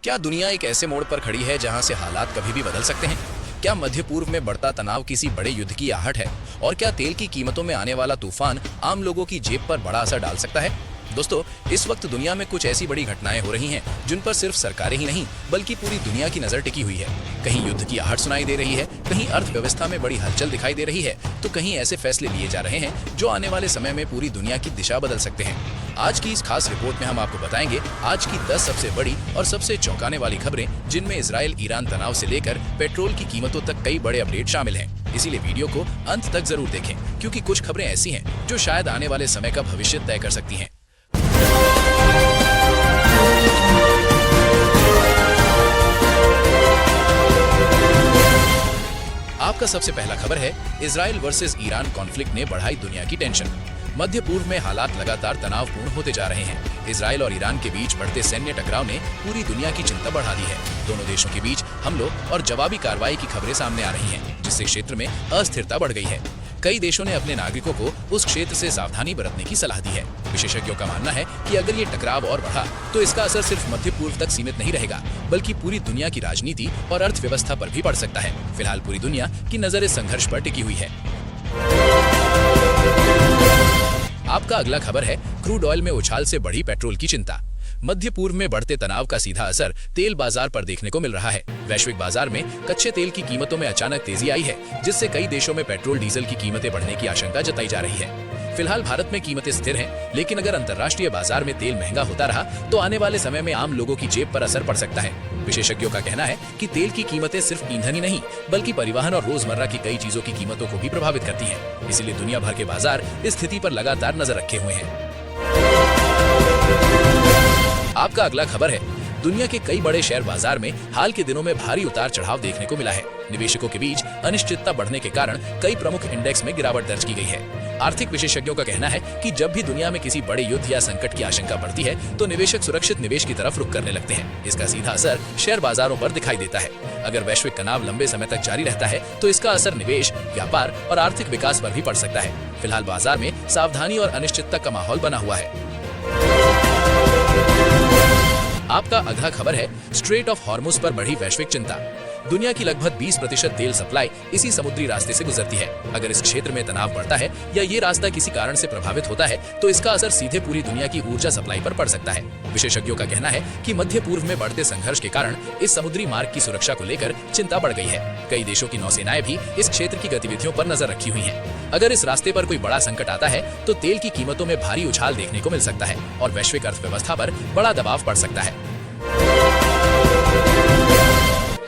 क्या दुनिया एक ऐसे मोड़ पर खड़ी है जहां से हालात कभी भी बदल सकते हैं? क्या मध्य पूर्व में बढ़ता तनाव किसी बड़े युद्ध की आहट है? और क्या तेल की कीमतों में आने वाला तूफान आम लोगों की जेब पर बड़ा असर डाल सकता है? दोस्तों, इस वक्त दुनिया में कुछ ऐसी बड़ी घटनाएं हो रही हैं जिन पर सिर्फ सरकारें ही नहीं बल्कि पूरी दुनिया की नजर टिकी हुई है। कहीं युद्ध की आहट सुनाई दे रही है, कहीं अर्थव्यवस्था में बड़ी हलचल दिखाई दे रही है, तो कहीं ऐसे फैसले लिए जा रहे हैं जो आने वाले समय में पूरी दुनिया की दिशा बदल सकते हैं। आज की इस खास रिपोर्ट में हम आपको बताएंगे आज की 10 सबसे बड़ी और सबसे चौंकाने वाली खबरें, जिनमें इजराइल ईरान तनाव से लेकर पेट्रोल की कीमतों तक कई बड़े अपडेट शामिल हैं। इसीलिए वीडियो को अंत तक जरूर देखें, क्योंकि कुछ खबरें ऐसी हैं जो शायद आने वाले समय का भविष्य तय कर सकती हैं। आपका सबसे पहला खबर है, इजराइल वर्सेस ईरान कॉन्फ्लिक्ट ने बढ़ाई दुनिया की टेंशन। मध्य पूर्व में हालात लगातार तनावपूर्ण होते जा रहे हैं। इजराइल और ईरान के बीच बढ़ते सैन्य टकराव ने पूरी दुनिया की चिंता बढ़ा दी है। दोनों देशों के बीच हमलों और जवाबी कार्रवाई की खबरें सामने आ रही हैं, जिससे क्षेत्र में अस्थिरता बढ़ गई है। कई देशों ने अपने नागरिकों को उस क्षेत्र से सावधानी बरतने की सलाह दी है। विशेषज्ञों का मानना है कि अगर ये टकराव और बढ़ा तो इसका असर सिर्फ मध्य पूर्व तक सीमित नहीं रहेगा, बल्कि पूरी दुनिया की राजनीति और अर्थव्यवस्था पर भी पड़ सकता है। फिलहाल पूरी दुनिया की नजर इस संघर्ष पर टिकी हुई है। आपका अगला खबर है, क्रूड ऑयल में उछाल से बढ़ी पेट्रोल की चिंता। मध्य पूर्व में बढ़ते तनाव का सीधा असर तेल बाजार पर देखने को मिल रहा है। वैश्विक बाजार में कच्चे तेल की कीमतों में अचानक तेजी आई है, जिससे कई देशों में पेट्रोल डीजल की कीमतें बढ़ने की आशंका जताई जा रही है। फिलहाल भारत में कीमतें स्थिर हैं, लेकिन अगर अंतर्राष्ट्रीय बाजार में तेल महंगा होता रहा तो आने वाले समय में आम लोगों की जेब पर असर पड़ सकता है। विशेषज्ञों का कहना है कि तेल की कीमतें सिर्फ ईंधन ही नहीं बल्कि परिवहन और रोजमर्रा की कई चीजों की कीमतों को भी प्रभावित करती हैं। इसलिए दुनिया भर के बाजार इस स्थिति पर लगातार नजर रखे हुए हैं। आपका अगला खबर है, दुनिया के कई बड़े शेयर बाजार में हाल के दिनों में भारी उतार चढ़ाव देखने को मिला है। निवेशकों के बीच अनिश्चितता बढ़ने के कारण कई प्रमुख इंडेक्स में गिरावट दर्ज की गई है। आर्थिक विशेषज्ञों का कहना है कि जब भी दुनिया में किसी बड़े युद्ध या संकट की आशंका बढ़ती है तो निवेशक सुरक्षित निवेश की तरफ रुख करने लगते हैं। इसका सीधा असर शेयर बाजारों पर दिखाई देता है। अगर वैश्विक तनाव लंबे समय तक जारी रहता है तो इसका असर निवेश, व्यापार और आर्थिक विकास पर भी पड़ सकता है। फिलहाल बाजार में सावधानी और अनिश्चितता का माहौल बना हुआ है। आपका अगला खबर है, स्ट्रेट ऑफ हॉर्मुज पर बढ़ी वैश्विक चिंता। दुनिया की लगभग 20% तेल सप्लाई इसी समुद्री रास्ते से गुजरती है। अगर इस क्षेत्र में तनाव बढ़ता है या ये रास्ता किसी कारण से प्रभावित होता है तो इसका असर सीधे पूरी दुनिया की ऊर्जा सप्लाई पर पड़ सकता है। विशेषज्ञों का कहना है कि मध्य पूर्व में बढ़ते संघर्ष के कारण इस समुद्री मार्ग की सुरक्षा को लेकर चिंता बढ़ गई है। कई देशों की नौसेनाएं भी इस क्षेत्र की गतिविधियों पर नजर रखी हुई हैं। अगर इस रास्ते पर कोई बड़ा संकट आता है तो तेल की कीमतों में भारी उछाल देखने को मिल सकता है और वैश्विक अर्थव्यवस्था पर बड़ा दबाव पड़ सकता है।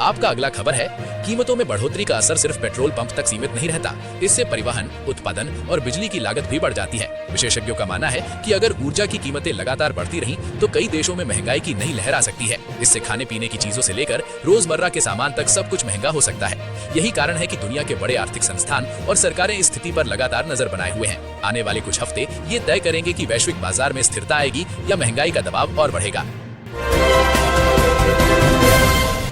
आपका अगला खबर है, कीमतों में बढ़ोतरी का असर सिर्फ पेट्रोल पंप तक सीमित नहीं रहता। इससे परिवहन, उत्पादन और बिजली की लागत भी बढ़ जाती है। विशेषज्ञों का मानना है कि अगर ऊर्जा की कीमतें लगातार बढ़ती रहीं तो कई देशों में महंगाई की नई लहर आ सकती है। इससे खाने पीने की चीजों से लेकर रोजमर्रा के सामान तक सब कुछ महंगा हो सकता है। यही कारण है कि दुनिया के बड़े आर्थिक संस्थान और सरकारें इस स्थिति पर लगातार नजर बनाए हुए हैं। आने वाले कुछ हफ्ते ये तय करेंगे कि वैश्विक बाजार में स्थिरता आएगी या महंगाई का दबाव और बढ़ेगा।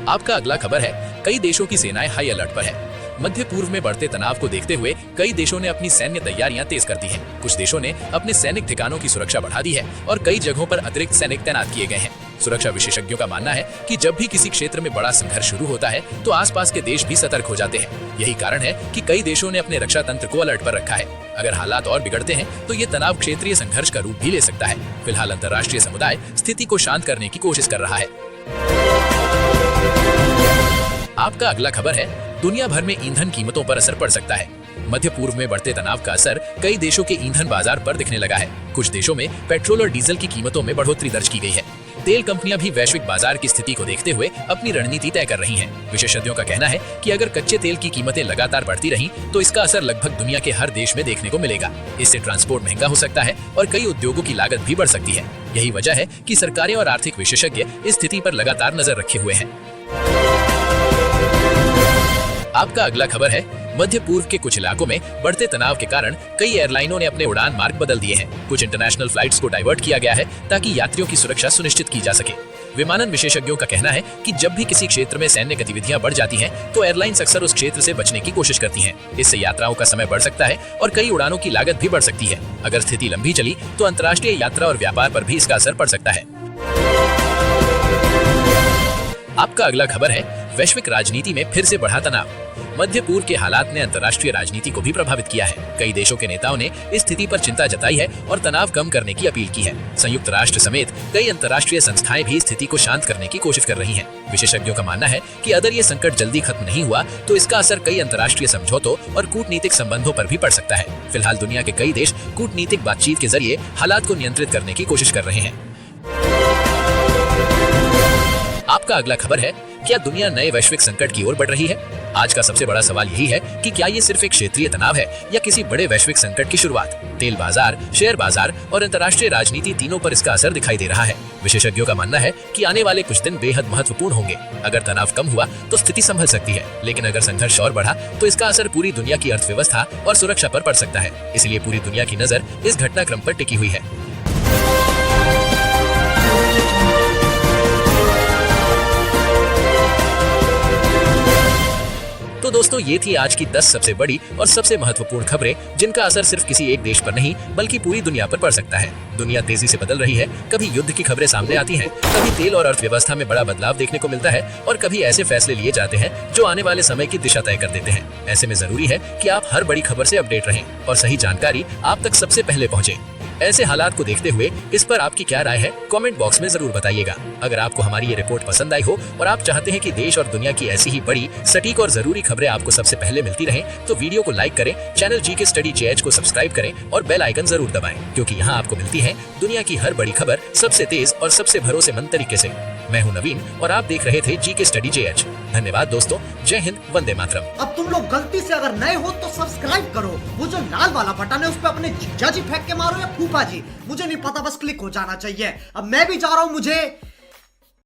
आपका अगला खबर है, कई देशों की सेनाएं हाई अलर्ट पर है। मध्य पूर्व में बढ़ते तनाव को देखते हुए कई देशों ने अपनी सैन्य तैयारियां तेज कर दी हैं। कुछ देशों ने अपने सैनिक ठिकानों की सुरक्षा बढ़ा दी है और कई जगहों पर अतिरिक्त सैनिक तैनात किए गए हैं। सुरक्षा विशेषज्ञों का मानना है कि जब भी किसी क्षेत्र में बड़ा संघर्ष शुरू होता है तो आसपास के देश भी सतर्क हो जाते हैं। यही कारण है कि कई देशों ने अपने रक्षा तंत्र को अलर्ट पर रखा है। अगर हालात और बिगड़ते हैं तो ये तनाव क्षेत्रीय संघर्ष का रूप भी ले सकता है। फिलहाल अंतर्राष्ट्रीय समुदाय स्थिति को शांत करने की कोशिश कर रहा है। आपका अगला खबर है, दुनिया भर में ईंधन कीमतों पर असर पड़ सकता है। मध्य पूर्व में बढ़ते तनाव का असर कई देशों के ईंधन बाजार पर दिखने लगा है। कुछ देशों में पेट्रोल और डीजल की कीमतों में बढ़ोतरी दर्ज की गई है। तेल कंपनियां भी वैश्विक बाजार की स्थिति को देखते हुए अपनी रणनीति तय कर रही हैं। विशेषज्ञों का कहना है कि अगर कच्चे तेल की कीमतें लगातार बढ़ती रहीं तो इसका असर लगभग दुनिया के हर देश में देखने को मिलेगा। इससे ट्रांसपोर्ट महंगा हो सकता है और कई उद्योगों की लागत भी बढ़ सकती है। यही वजह है कि सरकारें और आर्थिक विशेषज्ञ इस स्थिति पर लगातार नजर रखे हुए हैं। आपका अगला खबर है, मध्य पूर्व के कुछ इलाकों में बढ़ते तनाव के कारण कई एयरलाइनों ने अपने उड़ान मार्ग बदल दिए हैं। कुछ इंटरनेशनल फ्लाइट्स को डाइवर्ट किया गया है ताकि यात्रियों की सुरक्षा सुनिश्चित की जा सके। विमानन विशेषज्ञों का कहना है कि जब भी किसी क्षेत्र में सैन्य गतिविधियां बढ़ जाती हैं, तो एयरलाइंस अक्सर उस क्षेत्र से बचने की कोशिश करती हैं। इससे यात्राओं का समय बढ़ सकता है और कई उड़ानों की लागत भी बढ़ सकती है। अगर स्थिति लंबी चली तो अंतर्राष्ट्रीय यात्रा और व्यापार पर भी इसका असर पड़ सकता है। आपका अगला खबर है, वैश्विक राजनीति में फिर से बढ़ा तनाव। मध्य पूर्व के हालात ने अंतर्राष्ट्रीय राजनीति को भी प्रभावित किया है। कई देशों के नेताओं ने इस स्थिति पर चिंता जताई है और तनाव कम करने की अपील की है। संयुक्त राष्ट्र समेत कई अंतर्राष्ट्रीय संस्थाएं भी स्थिति को शांत करने की कोशिश कर रही हैं। विशेषज्ञों का मानना है कि अगर ये संकट जल्दी खत्म नहीं हुआ तो इसका असर कई अंतर्राष्ट्रीय समझौतों और कूटनीतिक संबंधों पर भी पड़ सकता है। फिलहाल दुनिया के कई देश कूटनीतिक बातचीत के जरिए हालात को नियंत्रित करने की कोशिश कर रहे हैं। आपका अगला खबर है, क्या दुनिया नए वैश्विक संकट की ओर बढ़ रही है? आज का सबसे बड़ा सवाल यही है कि क्या ये सिर्फ एक क्षेत्रीय तनाव है या किसी बड़े वैश्विक संकट की शुरुआत? तेल बाजार, शेयर बाजार और अंतर्राष्ट्रीय राजनीति तीनों पर इसका असर दिखाई दे रहा है। विशेषज्ञों का मानना है कि आने वाले कुछ दिन बेहद महत्वपूर्ण होंगे। अगर तनाव कम हुआ तो स्थिति संभल सकती है, लेकिन अगर संघर्ष और बढ़ा तो इसका असर पूरी दुनिया की अर्थव्यवस्था और सुरक्षा पर पड़ सकता है। इसलिए पूरी दुनिया की नजर इस घटनाक्रम पर टिकी हुई है। तो दोस्तों, ये थी आज की 10 सबसे बड़ी और सबसे महत्वपूर्ण खबरें जिनका असर सिर्फ किसी एक देश पर नहीं बल्कि पूरी दुनिया पर पड़ सकता है। दुनिया तेजी से बदल रही है। कभी युद्ध की खबरें सामने आती हैं, कभी तेल और अर्थव्यवस्था में बड़ा बदलाव देखने को मिलता है और कभी ऐसे फैसले लिए जाते हैं जो आने वाले समय की दिशा तय कर देते हैं। ऐसे में जरूरी है कि आप हर बड़ी खबर से अपडेट रहें और सही जानकारी आप तक सबसे पहले पहुंचे। ऐसे हालात को देखते हुए इस पर आपकी क्या राय है, कमेंट बॉक्स में जरूर बताइएगा। अगर आपको हमारी ये रिपोर्ट पसंद आई हो और आप चाहते हैं कि देश और दुनिया की ऐसी ही बड़ी, सटीक और जरूरी खबरें आपको सबसे पहले मिलती रहें, तो वीडियो को लाइक करें, चैनल जीके स्टडी जेएच को सब्सक्राइब करें और बेल आइकन जरूर दबाएं, क्योंकि यहाँ आपको मिलती है दुनिया की हर बड़ी खबर सबसे तेज और सबसे भरोसेमंद तरीके से। मैं हूँ नवीन और आप देख रहे थे जीके स्टडी जेएच। धन्यवाद दोस्तों। जय हिंद, वंदे मातरम। अब तुम लोग गलती से अगर नए हो तो सब्सक्राइब करो। वो जो लाल वाला बटन है उस पर अपने जीजा जी फेंक के मारो या फूफा जी, मुझे नहीं पता, बस क्लिक हो जाना चाहिए। अब मैं भी जा रहा हूँ, मुझे